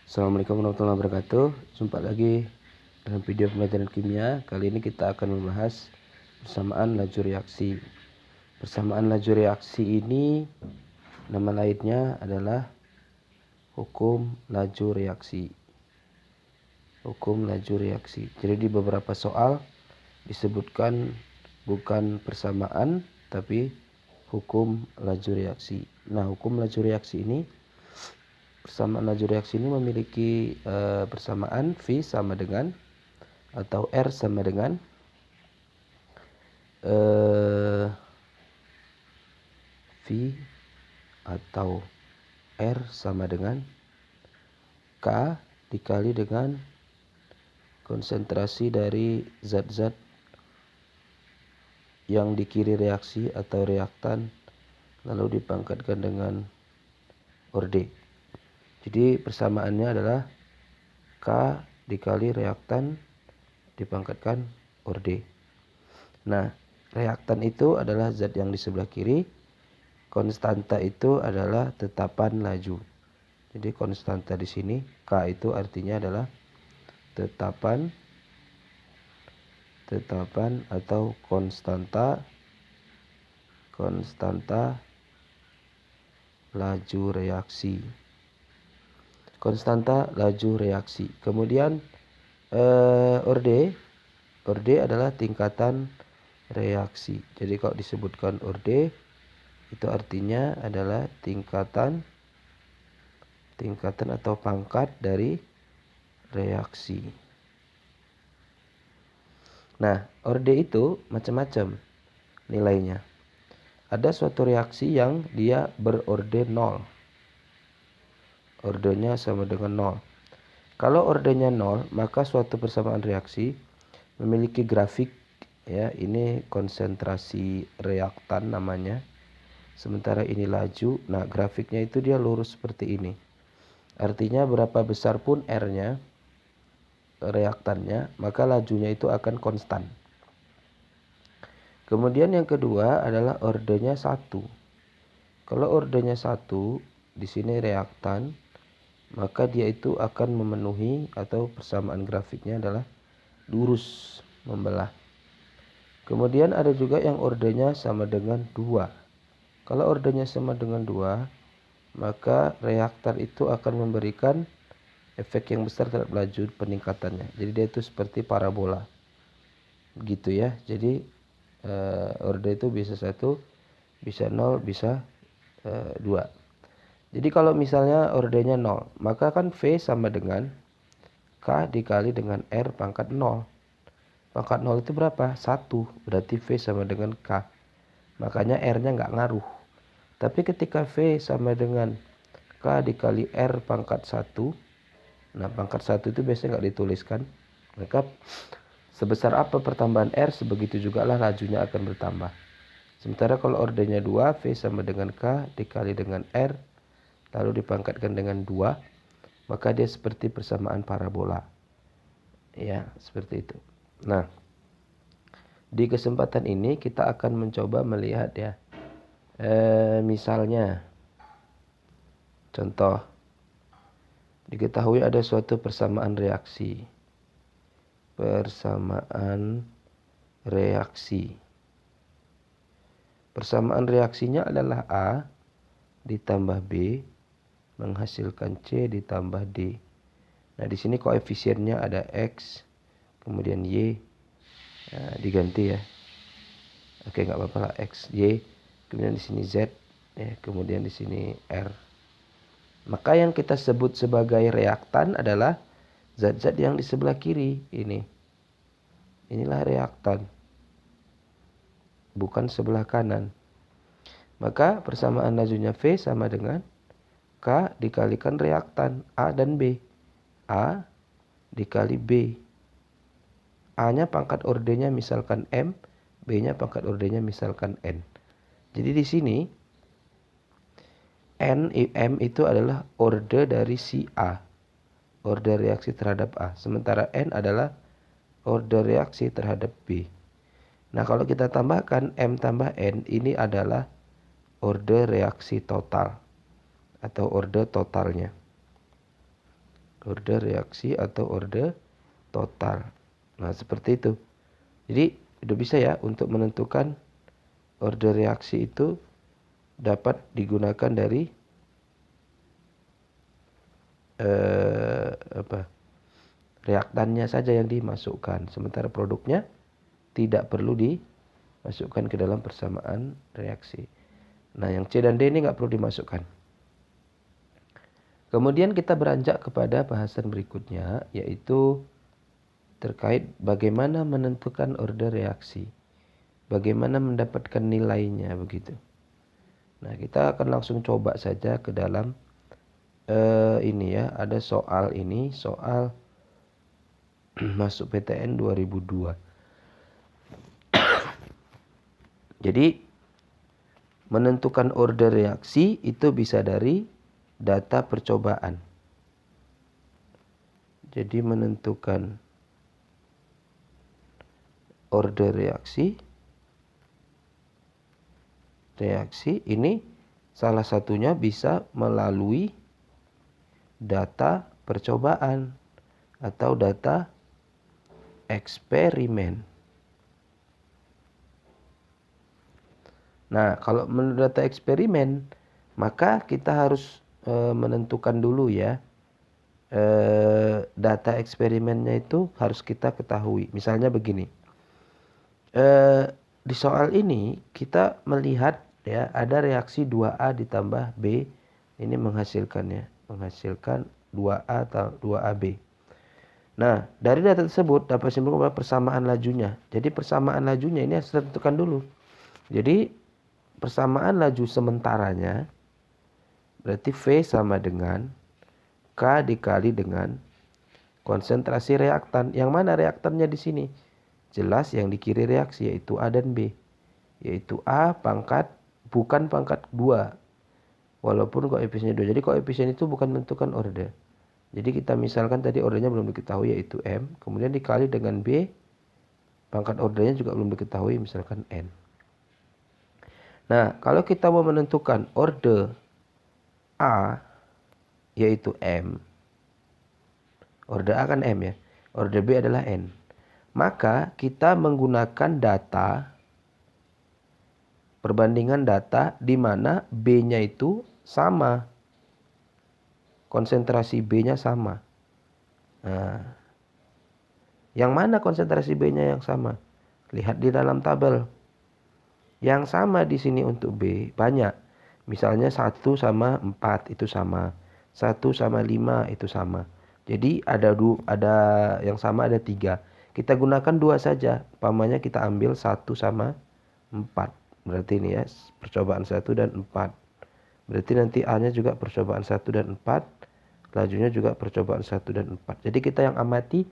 Assalamualaikum warahmatullahi wabarakatuh. Jumpa lagi dalam video pembelajaran kimia. Kali ini kita akan membahas persamaan laju reaksi. Persamaan laju reaksi ini nama lainnya adalah hukum laju reaksi. Hukum laju reaksi. Jadi di beberapa soal disebutkan bukan persamaan tapi hukum laju reaksi. Nah, hukum laju reaksi ini, persamaan laju reaksi ini memiliki persamaan V sama dengan atau R sama dengan V atau R sama dengan K dikali dengan konsentrasi dari zat-zat yang di kiri reaksi atau reaktan lalu dipangkatkan dengan orde. Jadi persamaannya adalah K dikali reaktan dipangkatkan orde. Nah, reaktan itu adalah zat yang di sebelah kiri. Konstanta itu adalah tetapan laju. Jadi konstanta di sini K itu artinya adalah tetapan atau konstanta laju reaksi. Konstanta laju reaksi. Kemudian orde adalah tingkatan reaksi. Jadi kalau disebutkan orde itu artinya adalah tingkatan atau pangkat dari reaksi. Nah, orde itu macam-macam nilainya. Ada suatu reaksi yang dia berorde 0. Ordenya sama dengan 0. Kalau ordenya 0, maka suatu persamaan reaksi memiliki grafik, ya, ini konsentrasi reaktan namanya. Sementara ini laju. Nah, grafiknya itu dia lurus seperti ini. Artinya berapa besar pun R-nya, reaktannya, maka lajunya itu akan konstan. Kemudian yang kedua adalah ordenya 1. Kalau ordenya 1, di sini reaktan, maka dia itu akan memenuhi atau persamaan grafiknya adalah lurus membelah. Kemudian ada juga yang ordenya sama dengan 2. Kalau ordenya sama dengan 2, maka reaktan itu akan memberikan efek yang besar terhadap laju peningkatannya. Jadi dia itu seperti parabola. Gitu ya. Jadi orde itu bisa 1, bisa 0, bisa 2. Jadi kalau misalnya ordenya 0, maka kan V sama dengan K dikali dengan R pangkat 0. Pangkat 0 itu berapa? 1. Berarti V sama dengan K. Makanya R-nya nggak ngaruh. Tapi ketika V sama dengan K dikali R pangkat 1. Nah, pangkat 1 itu biasanya nggak dituliskan. Maka sebesar apa pertambahan R, sebegitu juga lah lajunya akan bertambah. Sementara kalau ordenya 2, V sama dengan K dikali dengan R, lalu dipangkatkan dengan 2, maka dia seperti persamaan parabola. Ya, seperti itu. Nah, di kesempatan ini kita akan mencoba melihat ya, misalnya contoh, diketahui ada suatu persamaan reaksi. Persamaan reaksinya adalah A ditambah B menghasilkan C ditambah D. Nah, di sini koefisiennya ada X, kemudian Y, diganti ya. Oke, nggak apa-apa lah, X, Y, kemudian di sini Z, ya, kemudian di sini R. Maka yang kita sebut sebagai reaktan adalah zat-zat yang di sebelah kiri ini. Inilah reaktan, bukan sebelah kanan. Maka persamaan lajunya V sama dengan K dikalikan reaktan A dan B. A dikali B. A-nya pangkat ordenya misalkan M, B-nya pangkat ordenya misalkan N. Jadi di sini M itu adalah orde dari si A, orde reaksi terhadap A. Sementara N adalah orde reaksi terhadap B. Nah, kalau kita tambahkan M tambah N, ini adalah orde reaksi total atau orde totalnya. Order reaksi atau order total. Nah, seperti itu. Jadi, udah bisa ya untuk menentukan order reaksi itu dapat digunakan dari reaktannya saja yang dimasukkan. Sementara produknya tidak perlu dimasukkan ke dalam persamaan reaksi. Nah, yang C dan D ini nggak perlu dimasukkan. Kemudian kita beranjak kepada bahasan berikutnya, yaitu terkait bagaimana menentukan order reaksi. Bagaimana mendapatkan nilainya begitu. Nah, kita akan langsung coba saja ke dalam ini ya, ada soal ini, soal masuk PTN 2002. Jadi, menentukan order reaksi itu bisa dari data percobaan. Jadi menentukan order reaksi ini salah satunya bisa melalui data percobaan atau data eksperimen. Nah, kalau menurut data eksperimen, maka kita harus menentukan dulu ya. Data eksperimennya itu harus kita ketahui. Misalnya begini, di soal ini kita melihat ya ada reaksi 2A ditambah B ini menghasilkan 2A atau 2AB. Nah, dari data tersebut dapat simpulkan bahwa persamaan lajunya. Jadi persamaan lajunya ini harus ditentukan dulu. Jadi persamaan laju sementaranya berarti V sama dengan K dikali dengan konsentrasi reaktan. Yang mana reaktannya di sini? Jelas yang di kiri reaksi yaitu A dan B. Yaitu A pangkat bukan pangkat 2. Walaupun koefisiennya 2. Jadi koefisien itu bukan menentukan order. Jadi kita misalkan tadi ordernya belum diketahui yaitu M. Kemudian dikali dengan B. Pangkat ordernya juga belum diketahui misalkan N. Nah, kalau kita mau menentukan order A yaitu M. Order A kan M ya. Order B adalah N. Maka kita menggunakan data, perbandingan data di mana B-nya itu sama. Konsentrasi B-nya sama. Nah, yang mana konsentrasi B-nya yang sama? Lihat di dalam tabel. Yang sama di sini untuk B banyak. Misalnya 1 sama 4 itu sama. 1 sama 5 itu sama. Jadi ada yang sama ada 3. Kita gunakan 2 saja. Umpamanya kita ambil 1 sama 4. Berarti ini ya percobaan 1 dan 4. Berarti nanti A-nya juga percobaan 1 dan 4. Lajunya juga percobaan 1 dan 4. Jadi kita yang amati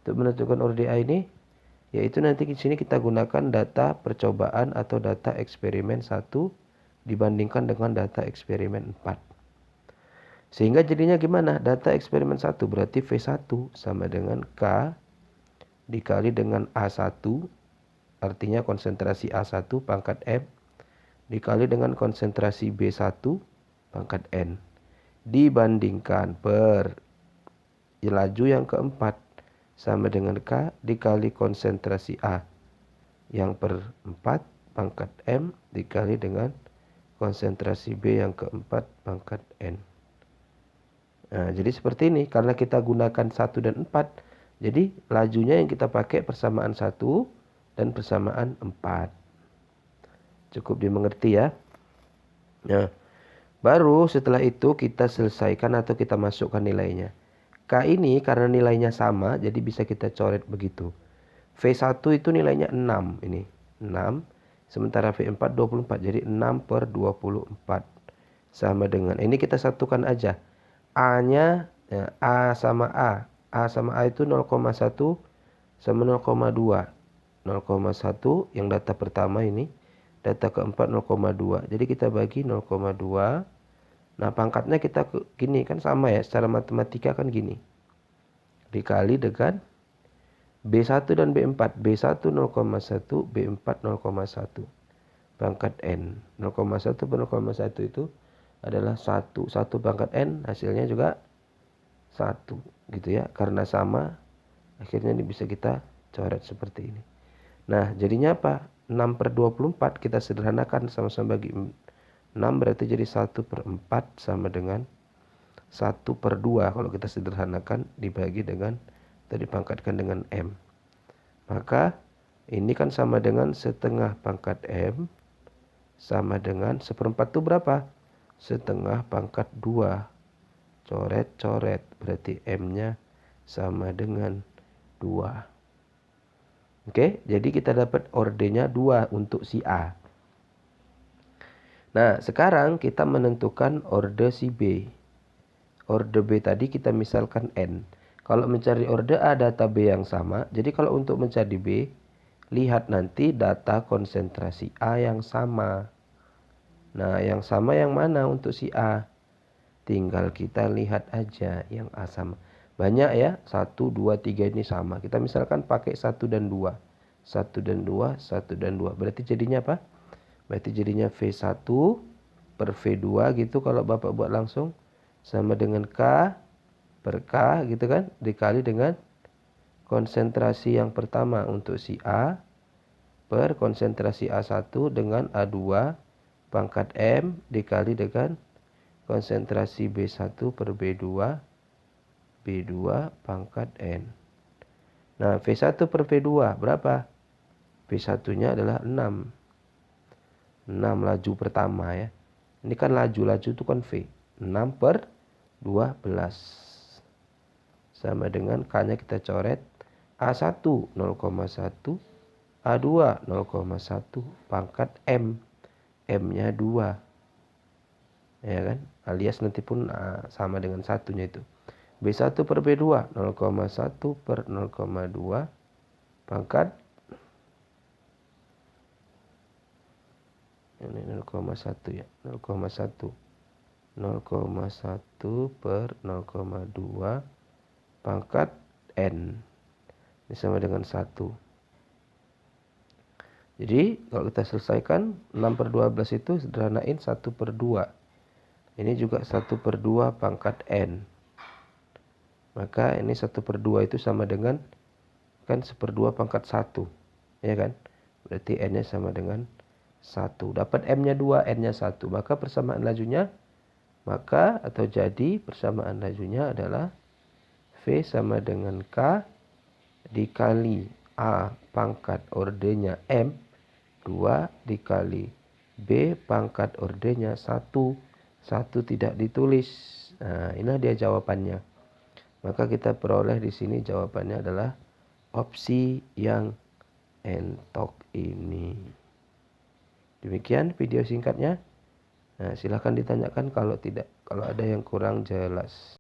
untuk menentukan order A ini, yaitu nanti di sini kita gunakan data percobaan atau data eksperimen 1 dibandingkan dengan data eksperimen 4. Sehingga jadinya gimana? Data eksperimen 1 berarti V1 sama dengan K dikali dengan A1, artinya konsentrasi A1 pangkat M, dikali dengan konsentrasi B1 pangkat N. Dibandingkan per laju yang keempat sama dengan K dikali konsentrasi A yang per 4 pangkat M dikali dengan konsentrasi B yang keempat pangkat N. Nah, jadi seperti ini. Karena kita gunakan 1 dan 4, jadi lajunya yang kita pakai persamaan 1 dan persamaan 4. Cukup dimengerti ya. Nah, baru setelah itu kita selesaikan atau kita masukkan nilainya. K ini karena nilainya sama, jadi bisa kita coret begitu. V1 itu nilainya 6 ini. 6. Sementara V4 24. Jadi 6 per 24. Sama dengan. Ini kita satukan aja. A-nya ya, A sama A. A sama A itu 0,1 sama 0,2. 0,1 yang data pertama ini. Data keempat 0,2. Jadi kita bagi 0,2. Nah, pangkatnya kita gini kan sama ya. Secara matematika kan gini. Dikali dengan B1 dan B4. B1 0,1, B4 0,1. Pangkat N. 0,1 per 0,1 itu adalah 1. 1 pangkat N hasilnya juga 1 gitu ya. Karena sama, akhirnya ini bisa kita coret seperti ini. Nah, jadinya apa? 6/24 kita sederhanakan, sama-sama bagi 6 berarti jadi 1/4 sama dengan 1/2 kalau kita sederhanakan dibagi dengan, atau dipangkatkan dengan M. Maka ini kan sama dengan setengah pangkat M sama dengan 1/4 itu berapa? Setengah pangkat 2. Coret-coret, berarti M-nya sama dengan 2. Oke, jadi kita dapat ordenya 2 untuk si A. Nah, sekarang kita menentukan orde si B. Orde B tadi kita misalkan N. Kalau mencari orde A data B yang sama, jadi kalau untuk mencari B, lihat nanti data konsentrasi A yang sama. Nah, yang sama yang mana untuk si A? Tinggal kita lihat aja yang A sama. Banyak ya, 1, 2, 3 ini sama. Kita misalkan pakai 1 dan 2. 1 dan 2, 1 dan 2. Berarti jadinya apa? Berarti jadinya V1 per V2 gitu kalau Bapak buat langsung. Sama dengan K per K gitu kan. Dikali dengan konsentrasi yang pertama untuk si A per konsentrasi A1 dengan A2 pangkat M dikali dengan konsentrasi B1 per B2 pangkat N. Nah, V1 per V2 berapa? V1-nya adalah 6. 6 laju pertama ya. Ini kan laju itu kan V. 6/12. Sama dengan K-nya kita coret. A1 0,1. A2 0,1 pangkat M. M-nya 2. Ya kan? Alias nanti pun sama dengan satunya itu. B1 per B2 0,1 per 0,2 pangkat ini 0,1 ya. 0,1 per 0,2 pangkat N. Ini sama dengan 1. Jadi kalau kita selesaikan 6/12 itu sederhanain 1/2. Ini juga 1/2 pangkat N. Maka ini 1/2 itu sama dengan kan 1/2 pangkat 1. Ya kan? Berarti N-nya sama dengan 1. Dapat M-nya 2, N-nya 1. Maka persamaan lajunya jadi persamaan lajunya adalah V sama dengan K dikali A pangkat ordenya M 2 dikali B pangkat ordenya 1. 1 tidak ditulis. Nah, inilah dia jawabannya. Maka kita peroleh di sini jawabannya adalah opsi yang entok ini. Demikian video singkatnya. Nah, silahkan ditanyakan kalau ada yang kurang jelas.